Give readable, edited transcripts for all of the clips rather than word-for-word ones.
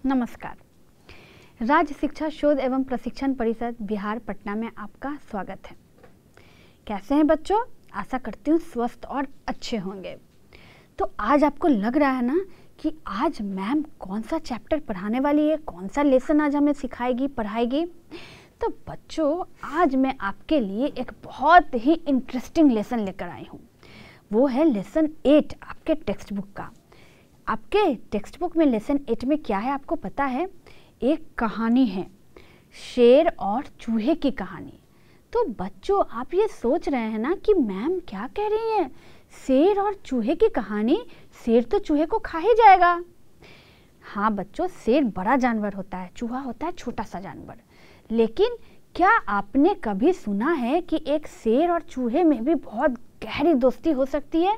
नमस्कार। राज्य शिक्षा शोध एवं प्रशिक्षण परिषद बिहार पटना में आपका स्वागत है। कैसे हैं बच्चों? आशा करती हूँ स्वस्थ और अच्छे होंगे। तो आज आपको लग रहा है ना कि आज मैम कौन सा चैप्टर पढ़ाने वाली है, कौन सा लेसन आज हमें सिखाएगी, पढ़ाएगी। तो बच्चों, आज मैं आपके लिए एक बहुत ही इंटरेस्टिंग लेसन लेकर आई हूँ। वो है लेसन 8 आपके टेक्स्ट बुक का। आपके टेक्स्ट बुक में लेसन 8 में क्या है आपको पता है? एक कहानी है, शेर और चूहे की कहानी। तो बच्चों, आप ये सोच रहे हैं ना कि मैम क्या कह रही हैं, शेर और चूहे की कहानी? शेर तो चूहे को खा ही जाएगा। हाँ बच्चों, शेर बड़ा जानवर होता है, चूहा होता है छोटा सा जानवर। लेकिन क्या आपने कभी सुना है कि एक शेर और चूहे में भी बहुत गहरी दोस्ती हो सकती है?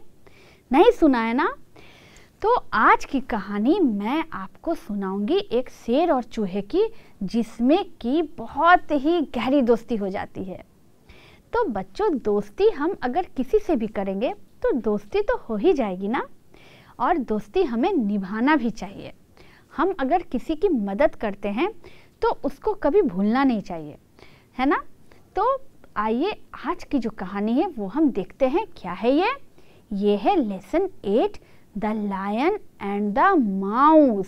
नहीं सुना है ना? तो आज की कहानी मैं आपको सुनाऊंगी एक शेर और चूहे की, जिसमें कि बहुत ही गहरी दोस्ती हो जाती है। तो बच्चों, दोस्ती हम अगर किसी से भी करेंगे तो दोस्ती तो हो ही जाएगी ना, और दोस्ती हमें निभाना भी चाहिए। हम अगर किसी की मदद करते हैं तो उसको कभी भूलना नहीं चाहिए, है ना? तो आइए आज की जो कहानी है वो हम देखते हैं। क्या है ये है lesson 8 the lion and the mouse,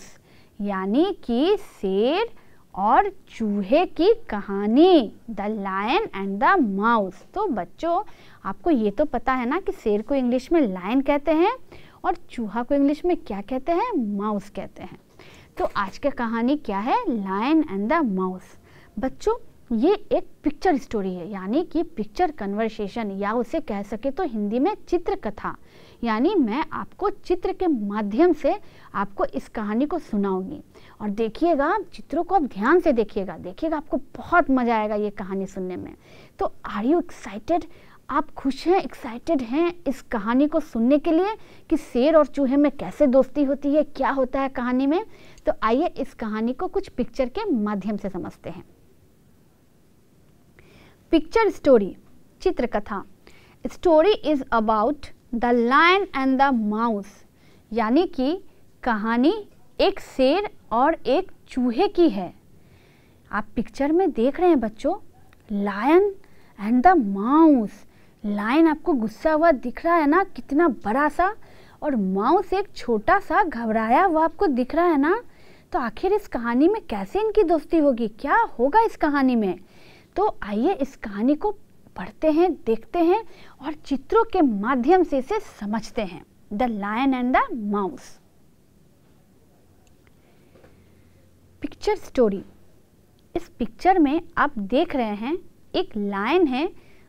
यानी कि शेर और चूहे की कहानी। The lion and the mouse. तो बच्चों, आपको ये तो पता है ना कि शेर को इंग्लिश में लायन कहते हैं और चूहा को इंग्लिश में क्या कहते हैं? माउस कहते हैं। तो आज की कहानी क्या है? Lion and the mouse. बच्चों, ये एक पिक्चर स्टोरी है, यानी कि पिक्चर कन्वर्सेशन, या उसे कह सके तो हिंदी में चित्रकथा। यानी मैं आपको चित्र के माध्यम से आपको इस कहानी को सुनाऊंगी। और देखिएगा, चित्रों को आप ध्यान से देखिएगा, आपको बहुत मजा आएगा ये कहानी सुनने में। तो आर यू एक्साइटेड? आप खुश हैं, एक्साइटेड हैं इस कहानी को सुनने के लिए कि शेर और चूहे में कैसे दोस्ती होती है, क्या होता है कहानी में? तो आइए इस कहानी को कुछ पिक्चर के माध्यम से समझते हैं। पिक्चर स्टोरी, चित्रकथा। Story is about the lion and the mouse, यानी कि कहानी एक शेर और एक चूहे की है। आप पिक्चर में देख रहे हैं बच्चों, lion and the mouse. Lion आपको गुस्सा हुआ दिख रहा है ना, कितना बड़ा सा, और माउस एक छोटा सा घबराया हुआ आपको दिख रहा है ना। तो आखिर इस कहानी में कैसे इनकी दोस्ती होगी, क्या होगा इस कहानी में? तो आइए इस कहानी को पढ़ते हैं, देखते हैं और चित्रों के माध्यम से इसे समझते हैं। The lion and the mouse. Picture story. इस पिक्चर में आप देख रहे हैं एक लायन है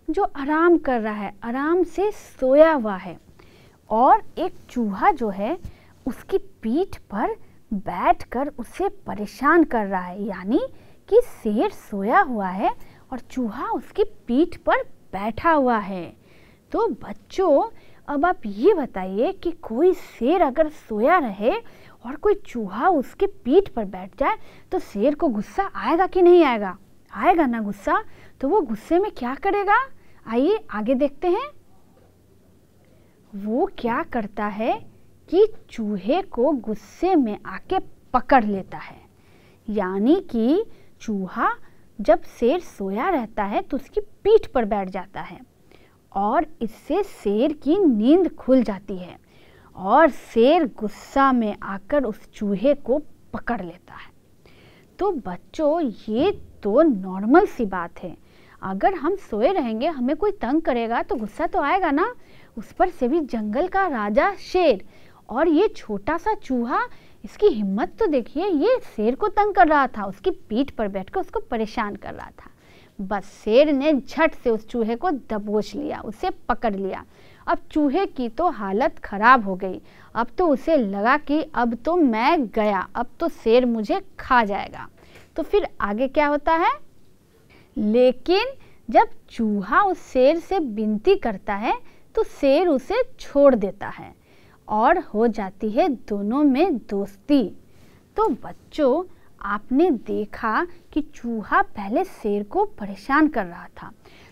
जो आराम कर रहा है, आराम से सोया हुआ है, और एक चूहा जो है उसकी पीठ पर बैठकर उसे परेशान कर रहा है। यानी कि शेर सोया हुआ है और चूहा उसकी पीठ पर बैठा हुआ है। तो बच्चों, अब आप ये बताइए कि कोई शेर अगर सोया रहे और कोई चूहा उसके पीठ पर बैठ जाए तो शेर को गुस्सा आएगा कि नहीं आएगा? आएगा ना गुस्सा। तो वो गुस्से में क्या करेगा? आइए आगे देखते हैं। वो क्या करता है कि चूहे को गुस्से में आके पकड़ लेता है। यानी कि चूहा जब शेर सोया रहता है तो उसकी पीठ पर बैठ जाता है, और इससे शेर की नींद खुल जाती है, और शेर गुस्सा में आकर उस चूहे को पकड़ लेता है। तो बच्चों, ये तो नॉर्मल सी बात है। अगर हम सोए रहेंगे, हमें कोई तंग करेगा तो गुस्सा तो आएगा ना। उस पर से भी जंगल का राजा शेर, और ये छोटा सा चूहा, इसकी हिम्मत तो देखिए, ये शेर को तंग कर रहा था, उसकी पीठ पर बैठकर उसको परेशान कर रहा था। बस शेर ने झट से उस चूहे को दबोच लिया, उसे पकड़ लिया। अब चूहे की तो हालत खराब हो गई। अब तो उसे लगा कि अब तो मैं गया, अब तो शेर मुझे खा जाएगा। तो फिर आगे क्या होता है? लेकिन जब चूहा उस शेर से विनती करता है तो शेर उसे छोड़ देता है और हो जाती है दोनों में दोस्ती। तो बच्चों, आपने देखा कि चूहा पहले शेर को परेशान कर रहा था।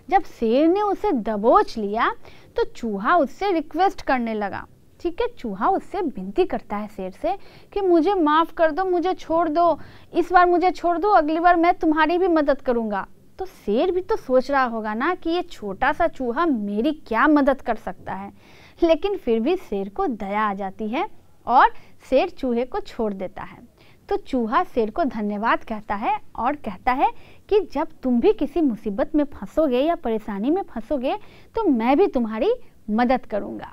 जब शेर ने उसे दबोच लिया तो चूहा उससे रिक्वेस्ट करने लगा ठीक है। चूहा उससे विनती करता है शेर से कि मुझे माफ़ कर दो, मुझे छोड़ दो, इस बार मुझे छोड़ दो, अगली बार मैं तुम्हारी भी मदद करूँगा। तो शेर भी तो सोच रहा होगा ना कि ये छोटा सा चूहा मेरी क्या मदद कर सकता है, लेकिन फिर भी शेर को दया आ जाती है और शेर चूहे को छोड़ देता है। तो चूहा शेर को धन्यवाद कहता है और कहता है कि जब तुम भी किसी मुसीबत में फंसोगे या परेशानी में फंसोगे तो मैं भी तुम्हारी मदद करूँगा।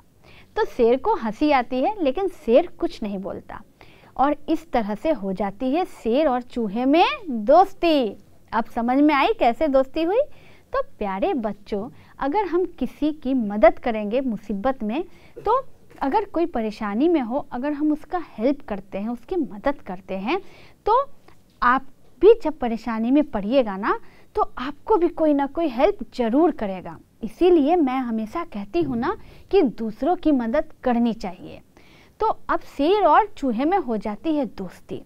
तो शेर को हंसी आती है, लेकिन शेर कुछ नहीं बोलता और इस तरह से हो जाती है शेर और चूहे में दोस्ती। अब समझ में आई कैसे दोस्ती हुई? तो प्यारे बच्चों, अगर हम किसी की मदद करेंगे मुसीबत में, तो अगर कोई परेशानी में हो, अगर हम उसका हेल्प करते हैं, उसकी मदद करते हैं, तो आप भी जब परेशानी में पड़िएगा ना, तो आपको भी कोई ना कोई हेल्प ज़रूर करेगा। इसीलिए मैं हमेशा कहती हूँ ना कि दूसरों की मदद करनी चाहिए। तो अब शेर और चूहे में हो जाती है दोस्ती।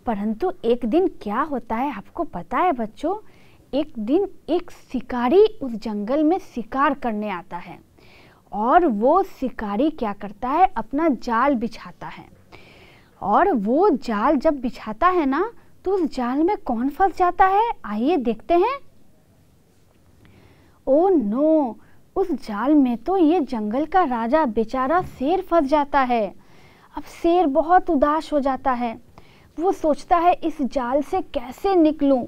परंतु एक दिन क्या होता है आपको पता है बच्चों? एक दिन एक शिकारी उस जंगल में शिकार करने आता है और वो शिकारी क्या करता है, अपना जाल बिछाता है। और वो जाल जब बिछाता है ना, तो उस जाल में कौन फंस जाता है, आइए देखते हैं। ओह नो, उस जाल में तो ये जंगल का राजा बेचारा शेर फंस जाता है। अब शेर बहुत उदास हो जाता है। वो सोचता है इस जाल से कैसे निकलूं,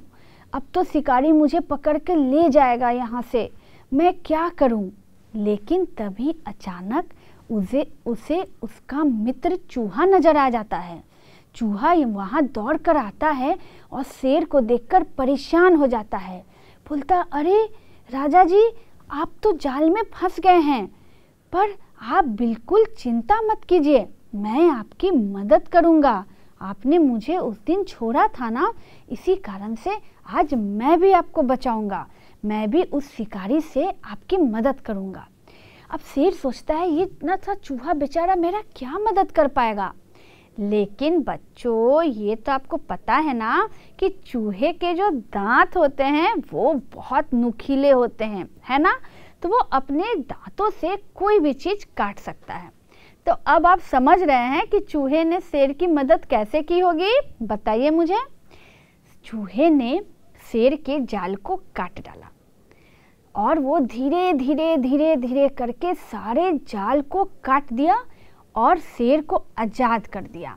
अब तो शिकारी मुझे पकड़ के ले जाएगा यहाँ से, मैं क्या करूं। लेकिन तभी अचानक उसे उसका मित्र चूहा नजर आ जाता है। चूहा वहाँ दौड़ कर आता है और शेर को देखकर परेशान हो जाता है। बोलता, अरे राजा जी, आप तो जाल में फंस गए हैं, पर आप बिल्कुल चिंता मत कीजिए, मैं आपकी मदद करूँगा। आपने मुझे उस दिन छोड़ा था ना, इसी कारण से आज मैं भी आपको बचाऊंगा, मैं भी उस शिकारी से आपकी मदद करूंगा। अब शेर सोचता है ये इतना सा चूहा बेचारा मेरा क्या मदद कर पाएगा। लेकिन बच्चों, ये तो आपको पता है ना कि चूहे के जो दांत होते हैं वो बहुत नुकीले होते हैं, है ना। तो वो अपने दांतों से कोई भी चीज़ काट सकता है। तो अब आप समझ रहे हैं कि चूहे ने शेर की मदद कैसे की होगी, बताइए मुझे। चूहे ने शेर के जाल को काट डाला और वो धीरे धीरे धीरे धीरे करके सारे जाल को काट दिया और शेर को आज़ाद कर दिया।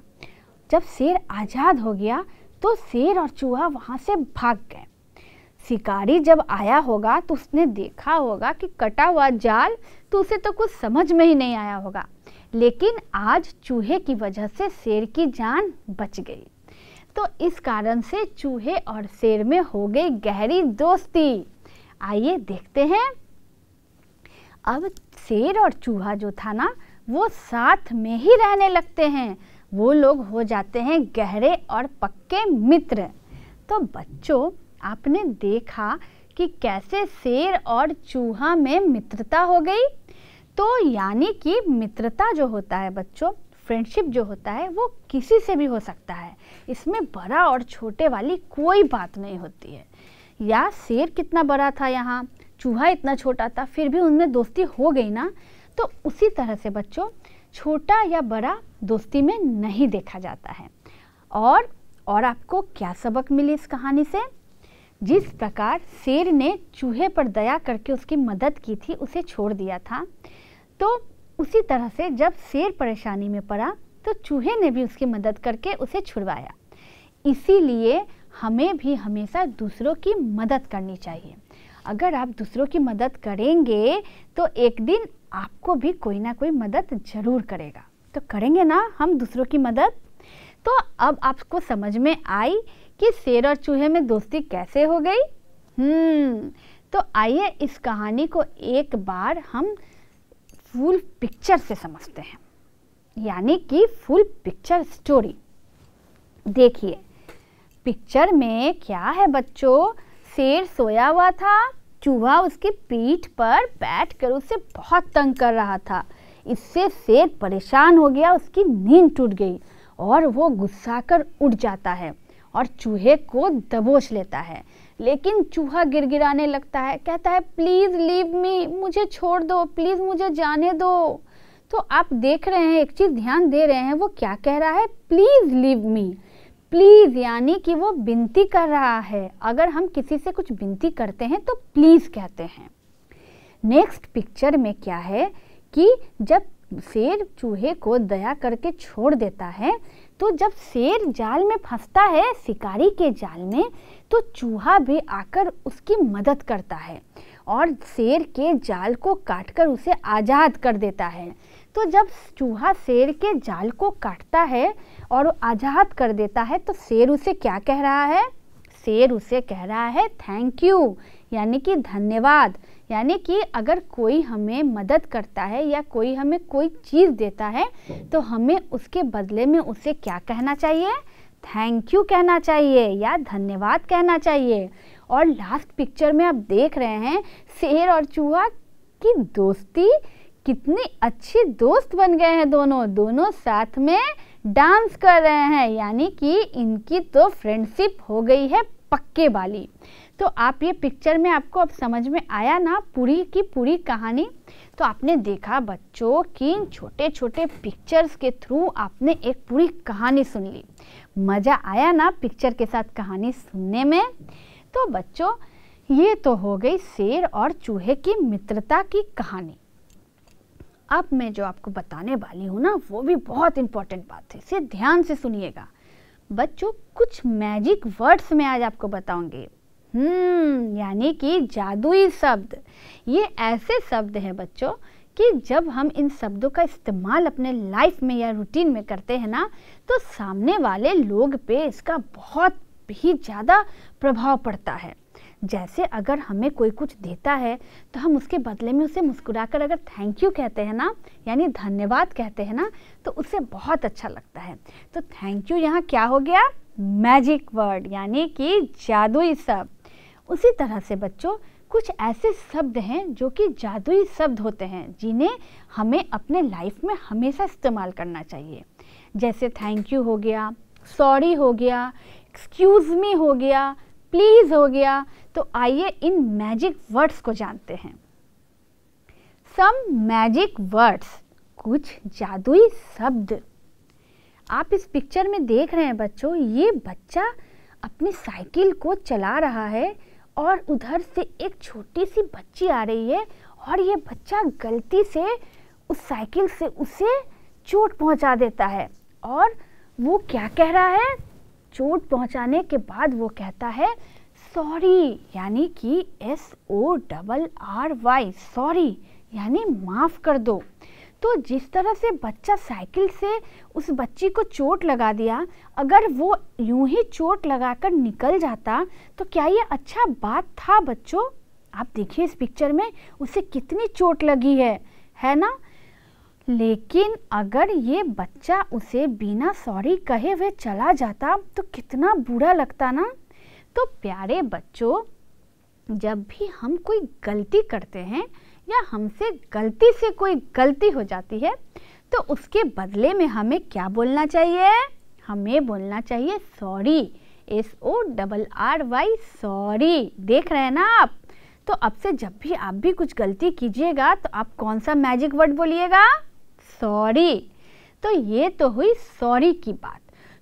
जब शेर आज़ाद हो गया तो शेर और चूहा वहाँ से भाग गए। शिकारी जब आया होगा तो उसने देखा होगा कि कटा हुआ जाल, तो उसे तो कुछ समझ में ही नहीं आया होगा। लेकिन आज चूहे की वजह से शेर की जान बच गई। तो इस कारण से चूहे और शेर में हो गई गहरी दोस्ती। आइए देखते हैं। अब शेर और चूहा जो था ना, वो साथ में ही रहने लगते हैं। वो लोग हो जाते हैं गहरे और पक्के मित्र। तो बच्चों, आपने देखा कि कैसे शेर और चूहा में मित्रता हो गई। तो यानी कि मित्रता जो होता है बच्चों, फ्रेंडशिप जो होता है, वो किसी से भी हो सकता है। इसमें बड़ा और छोटे वाली कोई बात नहीं होती है। या शेर कितना बड़ा था यहाँ, चूहा इतना छोटा था, फिर भी उनमें दोस्ती हो गई ना। तो उसी तरह से बच्चों, छोटा या बड़ा दोस्ती में नहीं देखा जाता है। और आपको क्या सबक मिली इस कहानी से? जिस प्रकार शेर ने चूहे पर दया करके उसकी मदद की थी, उसे छोड़ दिया था, तो उसी तरह से जब शेर परेशानी में पड़ा तो चूहे ने भी उसकी मदद करके उसे छुड़वाया। इसीलिए हमें भी हमेशा दूसरों की मदद करनी चाहिए। अगर आप दूसरों की मदद करेंगे तो एक दिन आपको भी कोई ना कोई मदद ज़रूर करेगा। तो करेंगे ना हम दूसरों की मदद? तो अब आपको समझ में आई कि शेर और चूहे में दोस्ती कैसे हो गई। तो आइए इस कहानी को एक बार हम फुल पिक्चर से समझते हैं, यानी कि फुल पिक्चर स्टोरी। देखिए, पिक्चर में क्या है बच्चों, शेर सोया हुआ था, चूहा उसकी पीठ पर बैठकर उसे बहुत तंग कर रहा था। इससे शेर परेशान हो गया, उसकी नींद टूट गई और वो गुस्सा कर उठ जाता है और चूहे को दबोच लेता है। लेकिन चूहा गिड़गिड़ाने लगता है, कहता है प्लीज़ लीव मी, मुझे छोड़ दो, प्लीज़ मुझे जाने दो। तो आप देख रहे हैं, एक चीज़ ध्यान दे रहे हैं, वो क्या कह रहा है, प्लीज़ लीव मी। प्लीज़ यानी कि वो विनती कर रहा है। अगर हम किसी से कुछ विनती करते हैं तो प्लीज़ कहते हैं। नेक्स्ट पिक्चर में क्या है कि जब शेर चूहे को दया करके छोड़ देता है, तो जब शेर जाल में फंसता है, शिकारी के जाल में, तो चूहा भी आकर उसकी मदद करता है और शेर के जाल को काटकर उसे आज़ाद कर देता है। तो जब चूहा शेर के जाल को काटता है और आज़ाद कर देता है, तो शेर उसे क्या कह रहा है, शेर उसे कह रहा है थैंक यू, यानी कि धन्यवाद। यानी कि अगर कोई हमें मदद करता है या कोई हमें कोई चीज़ देता है, तो हमें उसके बदले में उसे क्या कहना चाहिए, थैंक यू कहना चाहिए या धन्यवाद कहना चाहिए। और लास्ट पिक्चर में आप देख रहे हैं शेर और चूहा की दोस्ती, कितनी अच्छी दोस्त बन गए हैं दोनों साथ में डांस कर रहे हैं, यानी कि इनकी तो फ्रेंडशिप हो गई है पक्के वाली। तो आप ये पिक्चर में आपको अब समझ में आया ना पूरी की पूरी कहानी। तो आपने देखा बच्चों कि इन छोटे छोटे पिक्चर्स के थ्रू आपने एक पूरी कहानी सुन ली। मज़ा आया ना पिक्चर के साथ कहानी सुनने में। तो बच्चों ये तो हो गई शेर और चूहे की मित्रता की कहानी। अब मैं जो आपको बताने वाली हूँ ना, वो भी बहुत इम्पोर्टेंट बात है, इसे ध्यान से सुनिएगा बच्चों। कुछ मैजिक वर्ड्स में आज आपको बताऊंगी, यानी कि जादुई शब्द। ये ऐसे शब्द हैं बच्चों कि जब हम इन शब्दों का इस्तेमाल अपने लाइफ में या रूटीन में करते हैं ना, तो सामने वाले लोग पे इसका बहुत ही ज़्यादा प्रभाव पड़ता है। जैसे अगर हमें कोई कुछ देता है तो हम उसके बदले में उसे मुस्कुराकर अगर थैंक यू कहते हैं ना, यानी धन्यवाद कहते हैं ना, तो उसे बहुत अच्छा लगता है। तो थैंक यू यहाँ क्या हो गया, मैजिक वर्ड, यानी कि जादुई शब्द। उसी तरह से बच्चों कुछ ऐसे शब्द हैं जो कि जादुई शब्द होते हैं, जिन्हें हमें अपने लाइफ में हमेशा इस्तेमाल करना चाहिए। जैसे थैंक यू हो गया, सॉरी हो गया, एक्सक्यूज़ मी हो गया, प्लीज़ हो गया। तो आइए इन मैजिक वर्ड्स को जानते हैं। सम मैजिक वर्ड्स, कुछ जादुई शब्द। आप इस पिक्चर में देख रहे हैं बच्चों, ये बच्चा अपनी साइकिल को चला रहा है और उधर से एक छोटी सी बच्ची आ रही है और ये बच्चा गलती से उस साइकिल से उसे चोट पहुंचा देता है। और वो क्या कह रहा है, चोट पहुंचाने के बाद वो कहता है सॉरी, यानी कि SORRY, सॉरी यानी माफ़ कर दो। तो जिस तरह से बच्चा साइकिल से उस बच्ची को चोट लगा दिया, अगर वो यूं ही चोट लगाकर निकल जाता तो क्या ये अच्छा बात था बच्चों? आप देखिए इस पिक्चर में उसे कितनी चोट लगी है ना। लेकिन अगर ये बच्चा उसे बिना सॉरी कहे हुए चला जाता तो कितना बुरा लगता ना। तो प्यारे बच्चों, जब भी हम कोई गलती करते हैं या हमसे गलती से कोई गलती हो जाती है, तो उसके बदले में हमें क्या बोलना चाहिए, हमें बोलना चाहिए सॉरी, SORRY, सॉरी। देख रहे हैं ना आप। तो अब से जब भी आप भी कुछ गलती कीजिएगा तो आप कौन सा मैजिक वर्ड बोलिएगा, सॉरी। तो ये तो हुई सॉरी की बात।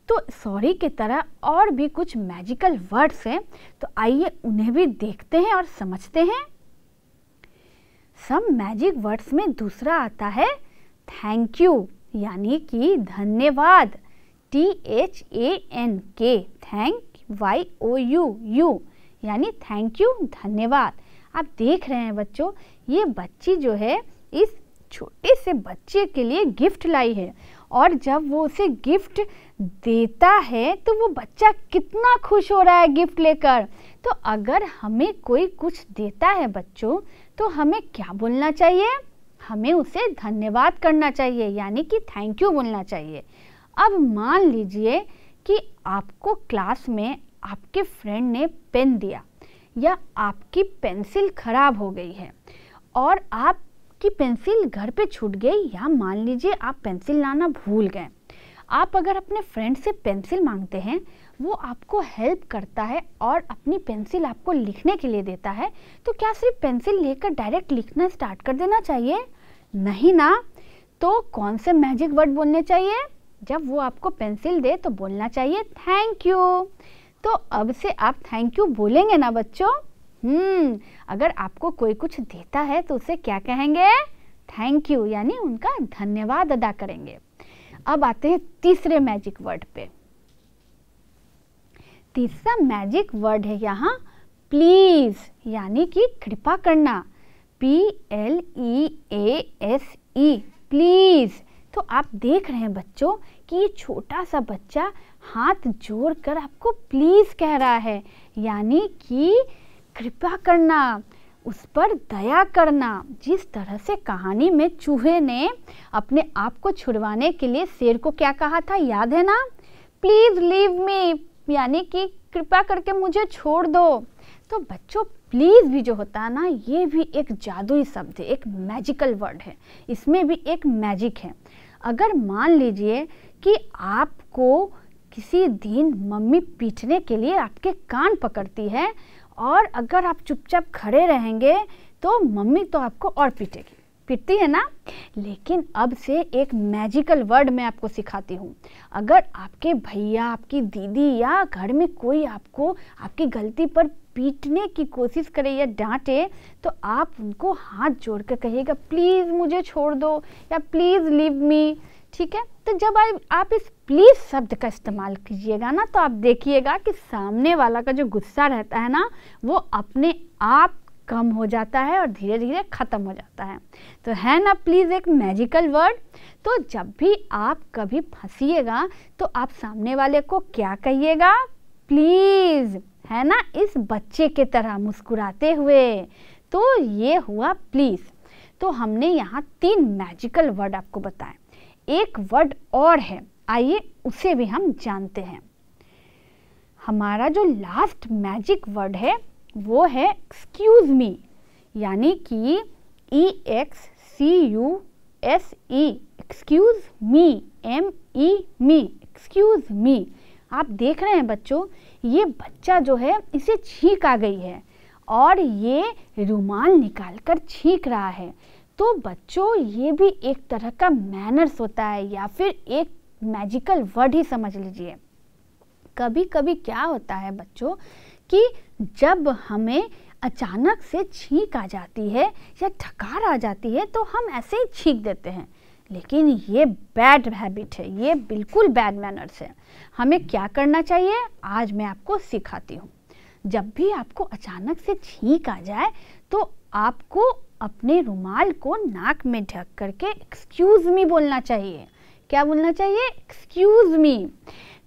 तो सॉरी की तरह और भी कुछ मैजिकल वर्ड्स हैं, तो आइए उन्हें भी देखते हैं और समझते हैं। सब मैजिक वर्ड्स में दूसरा आता है थैंक यू, यानी कि धन्यवाद, THANK, थैंक, YOU, यानी थैंक यू, धन्यवाद। आप देख रहे हैं बच्चों, ये बच्ची जो है इस छोटे से बच्चे के लिए गिफ्ट लाई है और जब वो उसे गिफ्ट देता है तो वो बच्चा कितना खुश हो रहा है गिफ्ट लेकर। तो अगर हमें कोई कुछ देता है बच्चों, तो हमें क्या बोलना चाहिए, हमें उसे धन्यवाद करना चाहिए, यानी कि थैंक यू बोलना चाहिए। अब मान लीजिए कि आपको क्लास में आपके फ्रेंड ने पेन दिया या आपकी पेंसिल खराब हो गई है और आपकी पेंसिल घर पे छूट गई, या मान लीजिए आप पेंसिल लाना भूल गए। आप अगर अपने फ्रेंड से पेंसिल मांगते हैं, वो आपको हेल्प करता है और अपनी पेंसिल आपको लिखने के लिए देता है, तो क्या सिर्फ पेंसिल लेकर डायरेक्ट लिखना स्टार्ट कर देना चाहिए? नहीं ना। तो कौन से मैजिक वर्ड बोलने चाहिए? जब वो आपको पेंसिल दे तो बोलना चाहिए थैंक यू। तो अब से आप थैंक यू बोलेंगे ना बच्चों? अगर आपको कोई कुछ देता है तो उसे क्या कहेंगे? थैंक यू, यानी उनका धन्यवाद अदा करेंगे। अब आते हैं तीसरे मैजिक वर्ड पे। तीसरा मैजिक वर्ड है यहाँ प्लीज, यानी कि कृपा करना। PLEASE, please. तो आप देख रहे हैं बच्चों कि ये छोटा सा बच्चा हाथ जोड़कर आपको प्लीज कह रहा है, यानी कि कृपा करना, उस पर दया करना। जिस तरह से कहानी में चूहे ने अपने आप को छुड़वाने के लिए शेर को क्या कहा था, याद है ना? प्लीज लीव मी, यानी कि कृपा करके मुझे छोड़ दो। तो बच्चों प्लीज भी जो होता है ना, ये भी एक जादुई शब्द है, एक मैजिकल वर्ड है, इसमें भी एक मैजिक है। अगर मान लीजिए कि आपको किसी दिन मम्मी पीटने के लिए आपके कान पकड़ती है और अगर आप चुपचाप खड़े रहेंगे तो मम्मी तो आपको और पीटेगी, पीटती है ना। लेकिन अब से एक मैजिकल वर्ड मैं आपको सिखाती हूँ। अगर आपके भैया, आपकी दीदी या घर में कोई आपको आपकी गलती पर पीटने की कोशिश करे या डांटे, तो आप उनको हाथ जोड़ कर कहिएगा प्लीज़ मुझे छोड़ दो या प्लीज़ लीव मी, ठीक है। तो जब आप इस प्लीज़ शब्द का इस्तेमाल कीजिएगा ना, तो आप देखिएगा कि सामने वाला का जो गुस्सा रहता है ना, वो अपने आप कम हो जाता है और धीरे धीरे ख़त्म हो जाता है। तो है ना प्लीज़ एक मैजिकल वर्ड। तो जब भी आप कभी फंसिएगा तो आप सामने वाले को क्या कहिएगा? प्लीज़, है ना, इस बच्चे के तरह मुस्कुराते हुए। तो ये हुआ प्लीज़। तो हमने यहाँ 3 मैजिकल वर्ड आपको बताए। एक वर्ड और है, आइए उसे भी हम जानते हैं। हमारा जो लास्ट मैजिक वर्ड है वो है एक्सक्यूज मी, यानी कि EXCUSE, एक्सक्यूज मी, ME मी, एक्सक्यूज मी। आप देख रहे हैं बच्चों, ये बच्चा जो है इसे छींक आ गई है और ये रुमाल निकालकर छींक रहा है। तो बच्चों ये भी एक तरह का मैनर्स होता है या फिर एक मैजिकल वर्ड ही समझ लीजिए। कभी कभी क्या होता है बच्चों कि जब हमें अचानक से छींक आ जाती है या ठकार आ जाती है तो हम ऐसे ही छींक देते हैं, लेकिन ये बैड हैबिट है, ये बिल्कुल बैड मैनर्स है। हमें क्या करना चाहिए आज मैं आपको सिखाती हूँ। जब भी आपको अचानक से छींक आ जाए तो आपको अपने रुमाल को नाक में ढक करके एक्सक्यूज मी बोलना चाहिए। क्या बोलना चाहिए? Excuse me.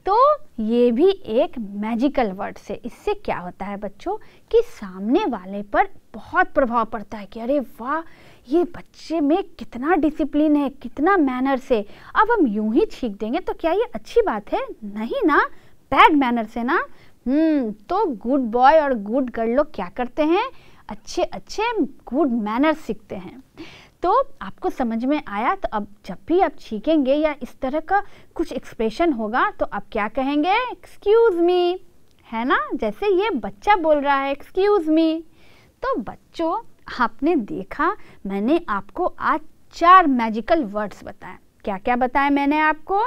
तो ये भी एक मैजिकल वर्ड से, इससे क्या होता है बच्चों कि सामने वाले पर बहुत प्रभाव पड़ता है कि अरे वाह, ये बच्चे में कितना डिसिप्लिन है, कितना मैनर्स है। अब हम यूं ही छींक देंगे तो क्या ये अच्छी बात है? नहीं ना, बैड मैनर्स है ना। तो गुड बॉय और गुड गर्ल लोग क्या करते हैं? अच्छे अच्छे गुड मैनर्स सीखते हैं। तो आपको समझ में आया। तो अब जब भी आप छींकेंगे या इस तरह का कुछ एक्सप्रेशन होगा तो आप क्या कहेंगे? एक्सक्यूज मी, है ना, जैसे ये बच्चा बोल रहा है एक्सक्यूज मी। तो बच्चों आपने देखा, मैंने आपको आज 4 मैजिकल वर्ड्स बताए। क्या क्या बताया मैंने आपको?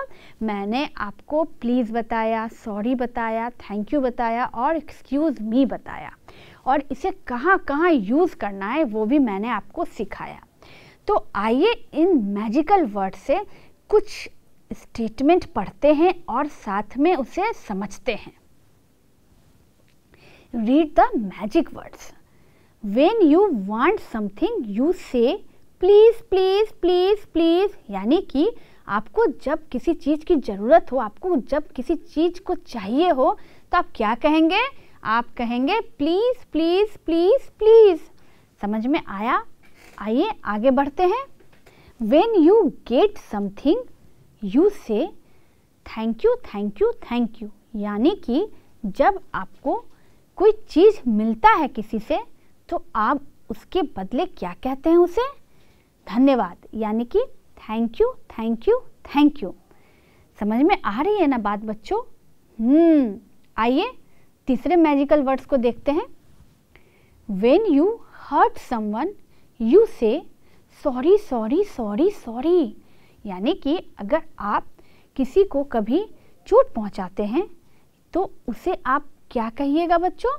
मैंने आपको प्लीज़ बताया, सॉरी बताया, थैंक यू बताया और एक्सक्यूज़ मी बताया। और इसे कहाँ कहाँ यूज़ करना है वो भी मैंने आपको सिखाया। तो आइए इन मैजिकल वर्ड से कुछ स्टेटमेंट पढ़ते हैं और साथ में उसे समझते हैं। Read the magic words. When you want something, you say please please please please, यानी कि आपको जब किसी चीज़ की ज़रूरत हो, आपको जब किसी चीज़ को चाहिए हो, तो आप क्या कहेंगे? आप कहेंगे प्लीज़ प्लीज़ प्लीज़ प्लीज़। समझ में आया? आइए आगे बढ़ते हैं। When you get something, you say thank you thank you thank you, यानी कि जब आपको कोई चीज़ मिलता है किसी से तो आप उसके बदले क्या कहते हैं? उसे धन्यवाद, यानी कि thank you thank you thank you. समझ में आ रही है ना बात बच्चों? आइए तीसरे मैजिकल वर्ड्स को देखते हैं। When you hurt someone, you say sorry sorry sorry sorry, यानी कि अगर आप किसी को कभी चोट पहुंचाते हैं तो उसे आप क्या कहिएगा बच्चों?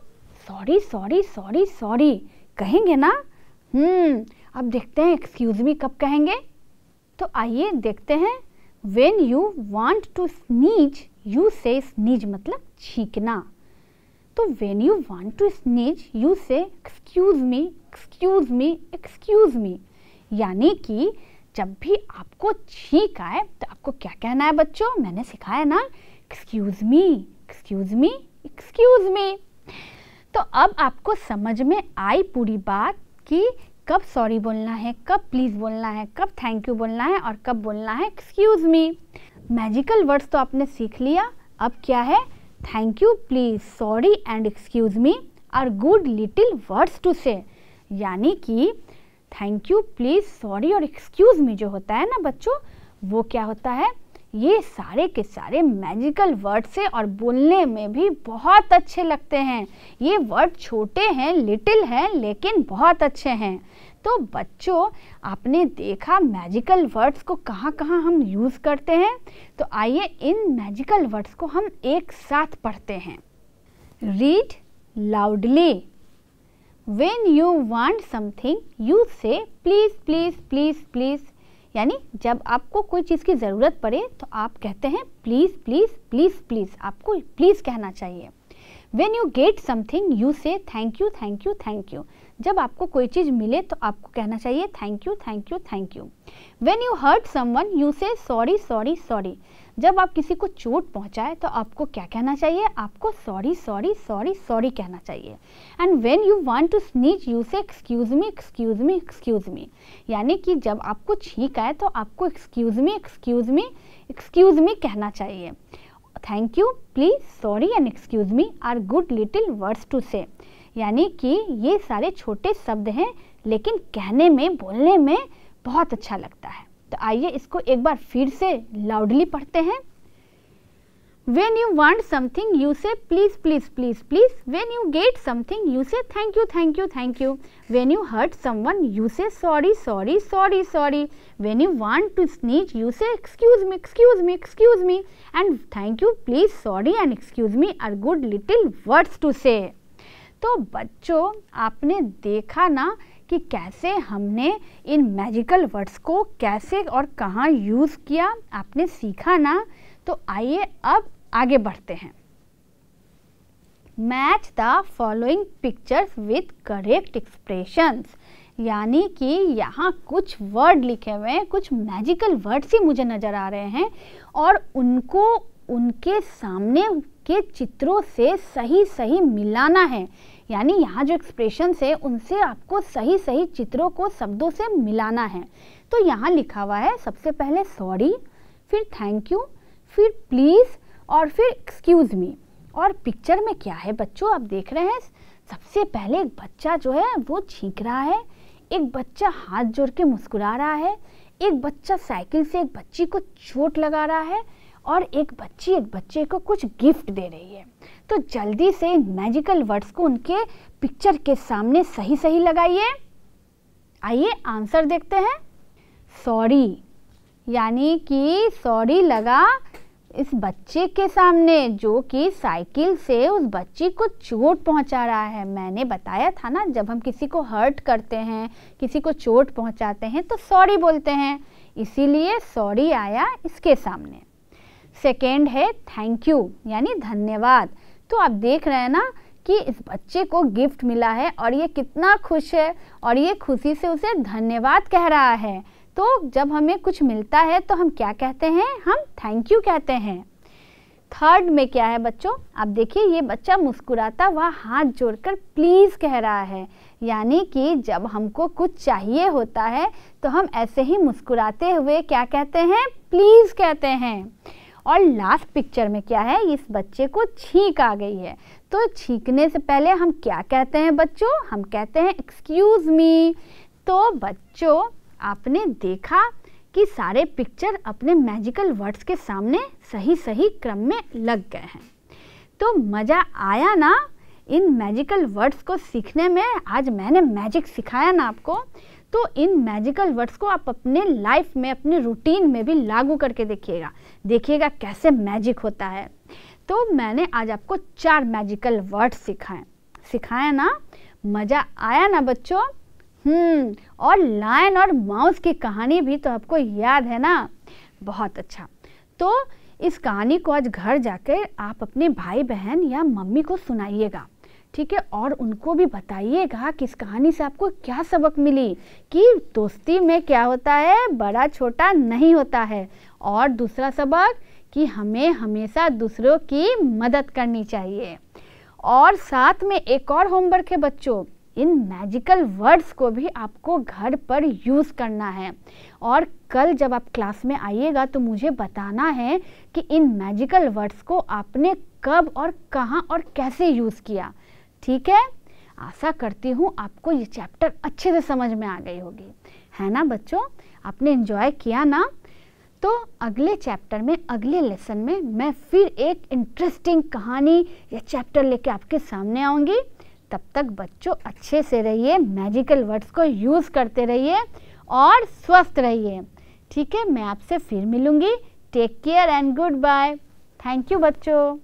सॉरी सॉरी सॉरी सॉरी कहेंगे ना? अब देखते हैं एक्सक्यूज मी कब कहेंगे। तो आइए देखते हैं। When you want to sneeze you say sneeze मतलब छींकना। तो when you want to sneeze you say excuse me excuse me excuse me, यानी कि जब भी आपको छींक आए तो आपको क्या कहना है बच्चों? मैंने सिखाया ना, excuse me excuse me excuse मी। तो अब आपको समझ में आई पूरी बात कि कब सॉरी बोलना है, कब प्लीज़ बोलना है, कब थैंक यू बोलना है और कब बोलना है एक्सक्यूज मी। मैजिकल वर्ड्स तो आपने सीख लिया। अब क्या है? Thank you, please, sorry and excuse me are good little words to say, यानी कि थैंक यू, प्लीज़, सॉरी और एक्सक्यूज मी जो होता है ना बच्चों, वो क्या होता है? ये सारे के सारे मैजिकल वर्ड से और बोलने में भी बहुत अच्छे लगते हैं। ये वर्ड छोटे हैं, लिटिल हैं, लेकिन बहुत अच्छे हैं। तो बच्चों आपने देखा मैजिकल वर्ड्स को कहाँ कहाँ हम यूज़ करते हैं। तो आइए इन मैजिकल वर्ड्स को हम एक साथ पढ़ते हैं। Read loudly. When you want something you say please please please please, यानी जब आपको कोई चीज़ की ज़रूरत पड़े तो आप कहते हैं प्लीज़ प्लीज़ प्लीज़ प्लीज़, आपको प्लीज़ कहना चाहिए। When you get something you say thank you thank you thank you, जब आपको कोई चीज़ मिले तो आपको कहना चाहिए thank you thank you thank you. When you hurt someone you say sorry sorry sorry, जब आप किसी को चोट पहुंचाए तो आपको क्या कहना चाहिए? आपको सॉरी सॉरी सॉरी सॉरी कहना चाहिए। And when you want to sneeze you say excuse me excuse me excuse me, यानी कि जब आपको छींक आए तो आपको excuse me excuse me excuse me कहना चाहिए। Thank you, please, sorry and excuse me are good little words to say, यानी कि ये सारे छोटे शब्द हैं लेकिन कहने में बोलने में बहुत अच्छा लगता है। तो आइए इसको एक बार फिर से लाउडली पढ़ते हैं। When you want something you say please please please please. When you get something you say thank you thank you thank you. When you hurt someone you say sorry sorry sorry sorry. When you want to sneeze you say excuse me excuse me excuse me. And thank you, please, sorry and excuse me are good little words to say. तो बच्चों आपने देखा ना कि कैसे हमने इन magical words को कैसे और कहाँ यूज़ किया, आपने सीखा ना। तो आइए अब आगे बढ़ते हैं। Match the following pictures with correct expressions, यानी कि यहाँ कुछ वर्ड लिखे हुए हैं, कुछ मैजिकल वर्ड्स ही मुझे नज़र आ रहे हैं और उनको उनके सामने के चित्रों से सही सही मिलाना है। यानी यहाँ जो एक्सप्रेशंस है उनसे आपको सही सही चित्रों को शब्दों से मिलाना है। तो यहाँ लिखा हुआ है सबसे पहले सॉरी, फिर थैंक यू, फिर प्लीज़ और फिर एक्सक्यूज़ मी। और पिक्चर में क्या है बच्चों, आप देख रहे हैं सबसे पहले एक बच्चा जो है वो छींक रहा है, एक बच्चा हाथ जोड़ के मुस्कुरा रहा है, एक बच्चा साइकिल से एक बच्ची को चोट लगा रहा है और एक बच्ची एक बच्चे को कुछ गिफ्ट दे रही है। तो जल्दी से मैजिकल वर्ड्स को उनके पिक्चर के सामने सही सही लगाइए। आइए आंसर देखते हैं। सॉरी, यानी कि सॉरी लगा इस बच्चे के सामने जो कि साइकिल से उस बच्ची को चोट पहुंचा रहा है। मैंने बताया था ना, जब हम किसी को हर्ट करते हैं, किसी को चोट पहुंचाते हैं तो सॉरी बोलते हैं, इसीलिए सॉरी आया इसके सामने। सेकेंड है थैंक यू, यानी धन्यवाद। तो आप देख रहे हैं ना कि इस बच्चे को गिफ्ट मिला है और ये कितना खुश है और ये खुशी से उसे धन्यवाद कह रहा है। तो जब हमें कुछ मिलता है तो हम क्या कहते हैं? हम थैंक यू कहते हैं। थर्ड में क्या है बच्चों, आप देखिए ये बच्चा मुस्कुराता हुआ हाथ जोड़कर प्लीज़ कह रहा है, यानी कि जब हमको कुछ चाहिए होता है तो हम ऐसे ही मुस्कुराते हुए क्या कहते हैं? प्लीज़ कहते हैं। और लास्ट पिक्चर में क्या है, इस बच्चे को छींक आ गई है, तो छींकने से पहले हम क्या कहते हैं बच्चों? हम कहते हैं एक्सक्यूज़ मी। तो बच्चों आपने देखा कि सारे पिक्चर अपने मैजिकल वर्ड्स के सामने सही सही क्रम में लग गए हैं। तो मज़ा आया ना इन मैजिकल वर्ड्स को सीखने में? आज मैंने मैजिक सिखाया ना आपको, तो इन मैजिकल वर्ड्स को आप अपने लाइफ में, अपने रूटीन में भी लागू करके देखिएगा कैसे मैजिक होता है। तो मैंने आज आपको 4 मैजिकल वर्ड्स सिखाए ना, मज़ा आया ना बच्चों? और लायन और माउस की कहानी भी तो आपको याद है ना? बहुत अच्छा। तो इस कहानी को आज घर जाकर आप अपने भाई बहन या मम्मी को सुनाइएगा, ठीक है? और उनको भी बताइएगा कि इस कहानी से आपको क्या सबक मिली, कि दोस्ती में क्या होता है, बड़ा छोटा नहीं होता है। और दूसरा सबक कि हमें हमेशा दूसरों की मदद करनी चाहिए। और साथ में एक और होमवर्क है बच्चों, इन मैजिकल वर्ड्स को भी आपको घर पर यूज़ करना है। और कल जब आप क्लास में आइएगा तो मुझे बताना है कि इन मैजिकल वर्ड्स को आपने कब और कहाँ और कैसे यूज़ किया, ठीक है? आशा करती हूँ आपको ये चैप्टर अच्छे से समझ में आ गई होगी, है ना बच्चों? आपने एंजॉय किया ना? तो अगले चैप्टर में, अगले लेसन में मैं फिर एक इंटरेस्टिंग कहानी या चैप्टर लेके आपके सामने आऊँगी। तब तक बच्चों अच्छे से रहिए, मैजिकल वर्ड्स को यूज़ करते रहिए और स्वस्थ रहिए, ठीक है? मैं आपसे फिर मिलूँगी। Take care and goodbye. Thank you बच्चों।